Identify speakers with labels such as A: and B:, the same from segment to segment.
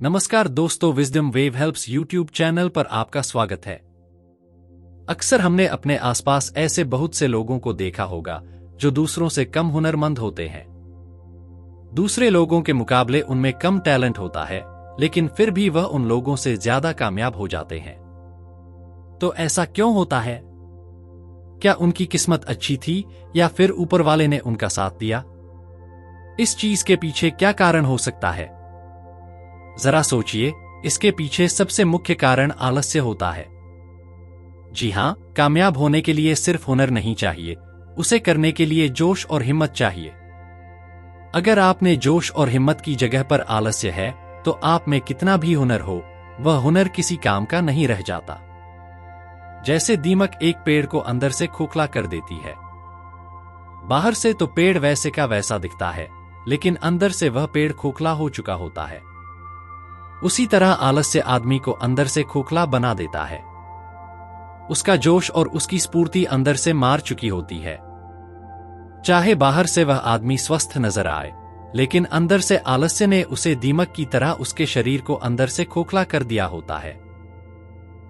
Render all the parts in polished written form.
A: नमस्कार दोस्तों, wisdom wave helps YouTube channel पर आपका स्वागत है। अक्सर हमने अपने आसपास ऐसे बहुत से लोगों को देखा होगा जो दूसरों से कम हुनरमंद होते हैं। दूसरे लोगों के मुकाबले उनमें कम टैलेंट होता है, लेकिन फिर भी वह उन लोगों से ज्यादा कामयाब हो जाते हैं। तो ऐसा क्यों होता है? क्या उनकी किस्मत अच्छी थी या फिर ऊपर वाले ने उनका साथ दिया? इस चीज के पीछे क्या कारण हो सकता है? जरा सोचिए, इसके पीछे सबसे मुख्य कारण आलस्य होता है। जी हां, कामयाब होने के लिए सिर्फ हुनर नहीं चाहिए, उसे करने के लिए जोश और हिम्मत चाहिए। अगर आप में जोश और हिम्मत की जगह पर आलस्य है, तो आप में कितना भी हुनर हो, वह हुनर किसी काम का नहीं रह जाता। जैसे दीमक एक पेड़ को अंदर से खोखला कर देती है। बाहर से तो पेड़ वैसे का वैसा दिखता है, लेकिन अंदर से वह पेड़ खोखला हो चुका होता है। उसी तरह आलस्य आदमी को अंदर से खोखला बना देता है। उसका जोश और उसकी स्फूर्ति अंदर से मार चुकी होती है। चाहे बाहर से वह आदमी स्वस्थ नजर आए, लेकिन अंदर से आलस्य ने उसे दीमक की तरह उसके शरीर को अंदर से खोखला कर दिया होता है।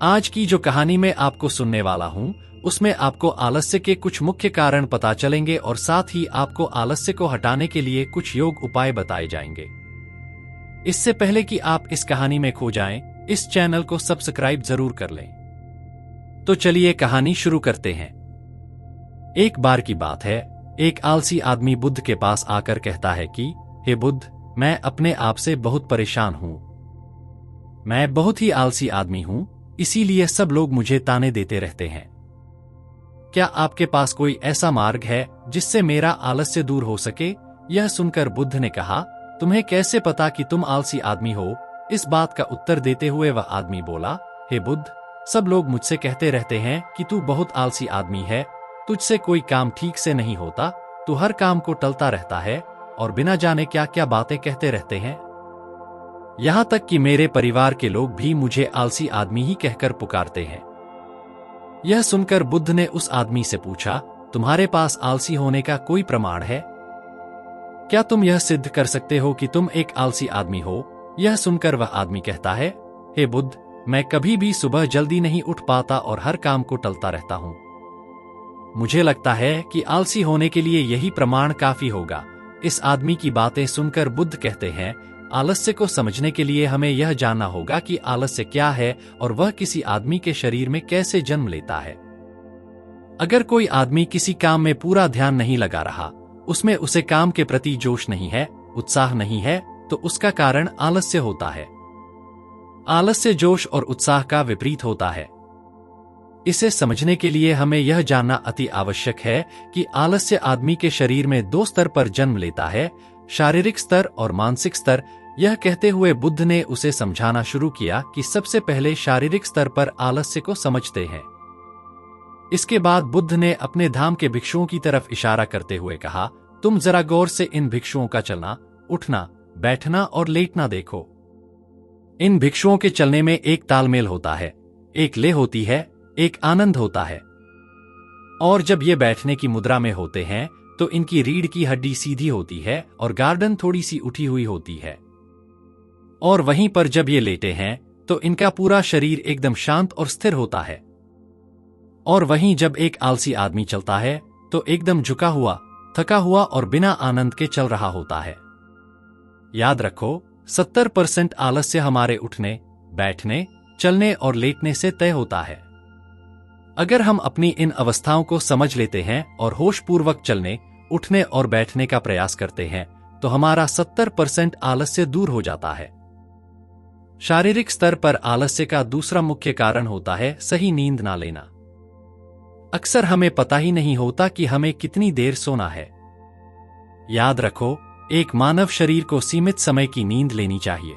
A: आज की जो कहानी मैं आपको सुनने वाला हूं, उसमें आपको आलस्य के कुछ मुख्य कारण पता चलेंगे और साथ ही आपको आलस्य को हटाने के लिए कुछ योग उपाय बताए जाएंगे। इससे पहले कि आप इस कहानी में खो जाएं, इस चैनल को सब्सक्राइब जरूर कर लें। तो चलिए कहानी शुरू करते हैं। एक बार की बात है, एक आलसी आदमी बुद्ध के पास आकर कहता है कि हे बुद्ध, मैं अपने आप से बहुत परेशान हूं। मैं बहुत ही आलसी आदमी हूं, इसीलिए सब लोग मुझे ताने देते रहते हैं। क्या आपके पास कोई ऐसा मार्ग है जिससे मेरा आलस्य दूर हो सके? यह सुनकर बुद्ध ने कहा, तुम्हें कैसे पता कि तुम आलसी आदमी हो? इस बात का उत्तर देते हुए वह आदमी बोला, हे बुद्ध, सब लोग मुझसे कहते रहते हैं कि तू बहुत आलसी आदमी है, तुझसे कोई काम ठीक से नहीं होता, तू हर काम को टलता रहता है और बिना जाने क्या क्या बातें कहते रहते हैं। यहां तक कि मेरे परिवार के लोग भी मुझे आलसी आदमी ही कहकर पुकारते हैं। यह सुनकर बुद्ध ने उस आदमी से पूछा, तुम्हारे पास आलसी होने का कोई प्रमाण है? क्या तुम यह सिद्ध कर सकते हो कि तुम एक आलसी आदमी हो? यह सुनकर वह आदमी कहता है, हे बुद्ध, मैं कभी भी सुबह जल्दी नहीं उठ पाता और हर काम को टलता रहता हूं। मुझे लगता है कि आलसी होने के लिए यही प्रमाण काफी होगा। इस आदमी की बातें सुनकर बुद्ध कहते हैं, आलस्य को समझने के लिए हमें यह जानना होगा कि आलस्य क्या है और वह किसी आदमी के शरीर में कैसे जन्म लेता है। अगर कोई आदमी किसी काम में पूरा ध्यान नहीं लगा रहा, उसमें उसे काम के प्रति जोश नहीं है, उत्साह नहीं है, तो उसका कारण आलस्य होता है। आलस्य जोश और उत्साह का विपरीत होता है। इसे समझने के लिए हमें यह जानना अति आवश्यक है कि आलस्य आदमी के शरीर में दो स्तर पर जन्म लेता है, शारीरिक स्तर और मानसिक स्तर। यह कहते हुए बुद्ध ने उसे समझाना शुरू किया कि सबसे पहले शारीरिक स्तर पर आलस्य को समझते हैं। इसके बाद बुद्ध ने अपने धाम के भिक्षुओं की तरफ इशारा करते हुए कहा, तुम जरा गौर से इन भिक्षुओं का चलना, उठना, बैठना और लेटना देखो। इन भिक्षुओं के चलने में एक तालमेल होता है, एक लय होती है, एक आनंद होता है। और जब ये बैठने की मुद्रा में होते हैं तो इनकी रीढ़ की हड्डी सीधी होती है और गर्दन थोड़ी सी उठी हुई होती है। और वहीं पर जब ये लेटे हैं तो इनका पूरा शरीर एकदम शांत और स्थिर होता है। और वहीं जब एक आलसी आदमी चलता है तो एकदम झुका हुआ, थका हुआ और बिना आनंद के चल रहा होता है। याद रखो, 70% आलस्य हमारे उठने, बैठने, चलने और लेटने से तय होता है। अगर हम अपनी इन अवस्थाओं को समझ लेते हैं और होशपूर्वक चलने, उठने और बैठने का प्रयास करते हैं, तो हमारा 70% आलस्य दूर हो जाता है। शारीरिक स्तर पर आलस्य का दूसरा मुख्य कारण होता है सही नींद ना लेना। अक्सर हमें पता ही नहीं होता कि हमें कितनी देर सोना है। याद रखो, एक मानव शरीर को सीमित समय की नींद लेनी चाहिए।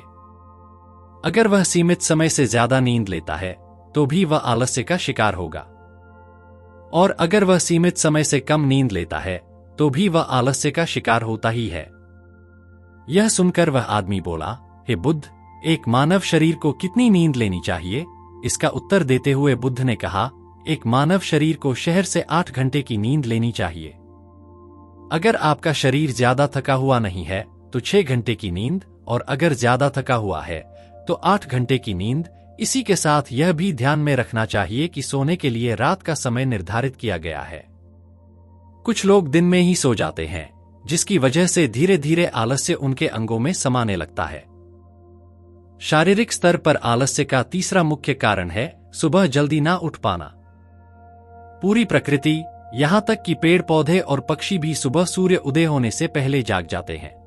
A: अगर वह सीमित समय से ज्यादा नींद लेता है तो भी वह आलस्य का शिकार होगा, और अगर वह सीमित समय से कम नींद लेता है तो भी वह आलस्य का शिकार होता ही है। यह सुनकर वह आदमी बोला, हे बुद्ध, एक मानव शरीर को कितनी नींद लेनी चाहिए? इसका उत्तर देते हुए बुद्ध ने कहा, एक मानव शरीर को शहर से 8 घंटे की नींद लेनी चाहिए। अगर आपका शरीर ज्यादा थका हुआ नहीं है तो 6 घंटे की नींद, और अगर ज्यादा थका हुआ है तो 8 घंटे की नींद। इसी के साथ यह भी ध्यान में रखना चाहिए कि सोने के लिए रात का समय निर्धारित किया गया है। कुछ लोग दिन में ही सो जाते हैं, जिसकी वजह से धीरे धीरे आलस्य उनके अंगों में समाने लगता है। शारीरिक स्तर पर आलस्य का तीसरा मुख्य कारण है सुबह जल्दी ना उठ पाना। पूरी प्रकृति, यहां तक कि पेड़ पौधे और पक्षी भी सुबह सूर्य उदय होने से पहले जाग जाते हैं।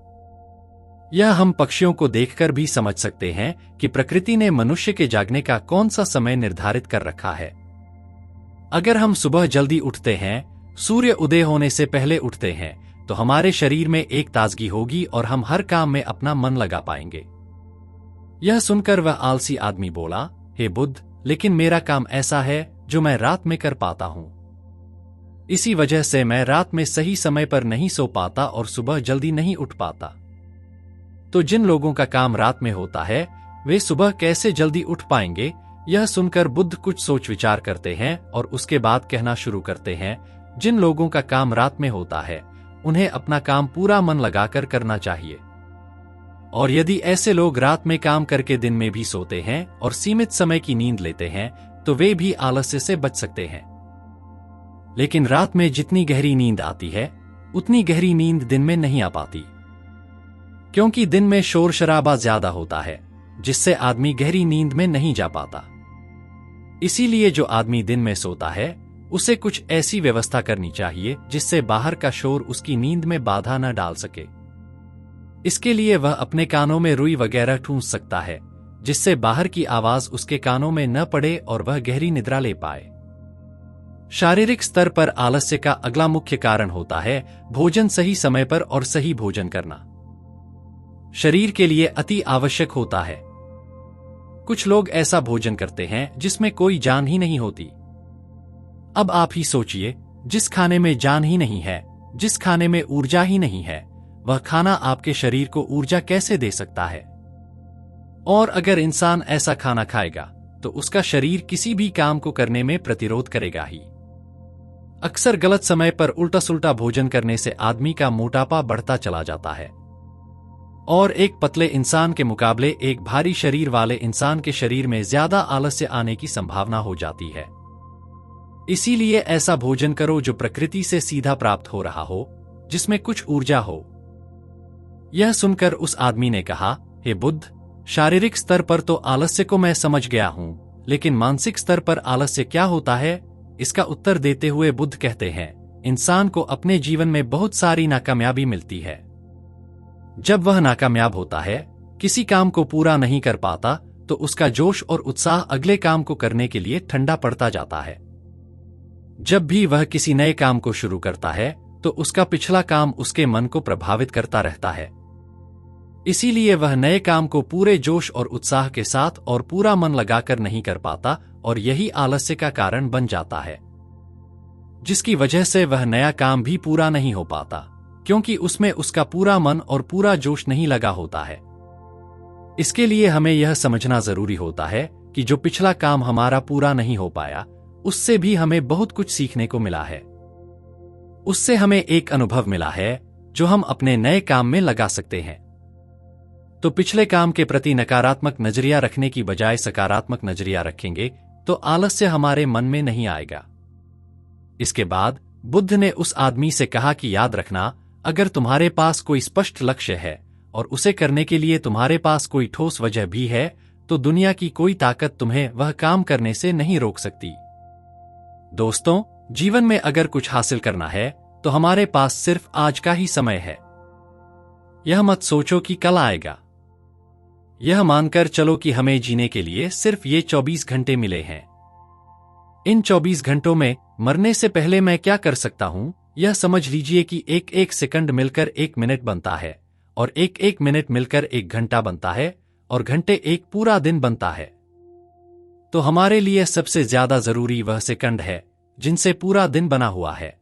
A: यह हम पक्षियों को देखकर भी समझ सकते हैं कि प्रकृति ने मनुष्य के जागने का कौन सा समय निर्धारित कर रखा है। अगर हम सुबह जल्दी उठते हैं, सूर्य उदय होने से पहले उठते हैं, तो हमारे शरीर में एक ताजगी होगी और हम हर काम में अपना मन लगा पाएंगे। यह सुनकर वह आलसी आदमी बोला, हे बुद्ध, लेकिन मेरा काम ऐसा है जो मैं रात में कर पाता हूं। इसी वजह से मैं रात में सही समय पर नहीं सो पाता और सुबह जल्दी नहीं उठ पाता। तो जिन लोगों का काम रात में होता है, वे सुबह कैसे जल्दी उठ पाएंगे? यह सुनकर बुद्ध कुछ सोच विचार करते हैं और उसके बाद कहना शुरू करते हैं, जिन लोगों का काम रात में होता है, उन्हें अपना काम पूरा मन लगाकर करना चाहिए। और यदि ऐसे लोग रात में काम करके दिन में भी सोते हैं और सीमित समय की नींद लेते हैं, तो वे भी आलस्य से बच सकते हैं। लेकिन रात में जितनी गहरी नींद आती है, उतनी गहरी नींद दिन में नहीं आ पाती, क्योंकि दिन में शोर शराबा ज्यादा होता है, जिससे आदमी गहरी नींद में नहीं जा पाता। इसीलिए जो आदमी दिन में सोता है, उसे कुछ ऐसी व्यवस्था करनी चाहिए जिससे बाहर का शोर उसकी नींद में बाधा न डाल सके। इसके लिए वह अपने कानों में रुई वगैरह ठूंस सकता है, जिससे बाहर की आवाज उसके कानों में न पड़े और वह गहरी निद्रा ले पाए। शारीरिक स्तर पर आलस्य का अगला मुख्य कारण होता है भोजन सही समय पर और सही भोजन करना। शरीर के लिए अति आवश्यक होता है। कुछ लोग ऐसा भोजन करते हैं जिसमें कोई जान ही नहीं होती। अब आप ही सोचिए, जिस खाने में जान ही नहीं है, जिस खाने में ऊर्जा ही नहीं है, वह खाना आपके शरीर को ऊर्जा कैसे दे सकता है? और अगर इंसान ऐसा खाना खाएगा, तो उसका शरीर किसी भी काम को करने में प्रतिरोध करेगा ही। अक्सर गलत समय पर उल्टा सुल्टा भोजन करने से आदमी का मोटापा बढ़ता चला जाता है, और एक पतले इंसान के मुकाबले एक भारी शरीर वाले इंसान के शरीर में ज्यादा आलस्य आने की संभावना हो जाती है। इसीलिए ऐसा भोजन करो जो प्रकृति से सीधा प्राप्त हो रहा हो, जिसमें कुछ ऊर्जा हो। यह सुनकर उस आदमी ने कहा, हे बुद्ध, शारीरिक स्तर पर तो आलस्य को मैं समझ गया हूं, लेकिन मानसिक स्तर पर आलस्य क्या होता है? इसका उत्तर देते हुए बुद्ध कहते हैं, इंसान को अपने जीवन में बहुत सारी नाकामयाबी मिलती है। जब वह नाकामयाब होता है, किसी काम को पूरा नहीं कर पाता, तो उसका जोश और उत्साह अगले काम को करने के लिए ठंडा पड़ता जाता है। जब भी वह किसी नए काम को शुरू करता है, तो उसका पिछला काम उसके मन को प्रभावित करता रहता है। इसीलिए वह नए काम को पूरे जोश और उत्साह के साथ और पूरा मन लगाकर नहीं कर पाता, और यही आलस्य का कारण बन जाता है, जिसकी वजह से वह नया काम भी पूरा नहीं हो पाता, क्योंकि उसमें उसका पूरा मन और पूरा जोश नहीं लगा होता है। इसके लिए हमें यह समझना जरूरी होता है कि जो पिछला काम हमारा पूरा नहीं हो पाया, उससे भी हमें बहुत कुछ सीखने को मिला है। उससे हमें एक अनुभव मिला है जो हम अपने नए काम में लगा सकते हैं। तो पिछले काम के प्रति नकारात्मक नजरिया रखने की बजाय सकारात्मक नजरिया रखेंगे, तो आलस्य हमारे मन में नहीं आएगा। इसके बाद बुद्ध ने उस आदमी से कहा कि याद रखना, अगर तुम्हारे पास कोई स्पष्ट लक्ष्य है और उसे करने के लिए तुम्हारे पास कोई ठोस वजह भी है, तो दुनिया की कोई ताकत तुम्हें वह काम करने से नहीं रोक सकती। दोस्तों, जीवन में अगर कुछ हासिल करना है, तो हमारे पास सिर्फ आज का ही समय है। यह मत सोचो कि कल आएगा। यह मानकर चलो कि हमें जीने के लिए सिर्फ ये 24 घंटे मिले हैं। इन 24 घंटों में मरने से पहले मैं क्या कर सकता हूं, यह समझ लीजिए कि एक एक सेकंड मिलकर 1 मिनट बनता है, और एक एक मिनट मिलकर 1 घंटा बनता है, और घंटे एक पूरा दिन बनता है। तो हमारे लिए सबसे ज्यादा जरूरी वह सेकंड है जिनसे पूरा दिन बना हुआ है।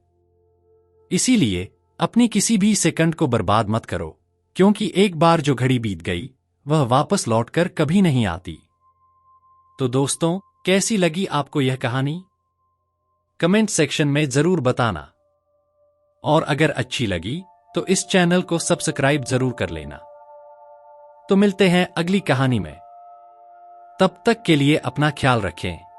A: इसीलिए अपनी किसी भी सेकंड को बर्बाद मत करो, क्योंकि एक बार जो घड़ी बीत गई, वह वापस लौटकर कभी नहीं आती। तो दोस्तों, कैसी लगी आपको यह कहानी? कमेंट सेक्शन में जरूर बताना, और अगर अच्छी लगी तो इस चैनल को सब्सक्राइब जरूर कर लेना। तो मिलते हैं अगली कहानी में। तब तक के लिए अपना ख्याल रखें।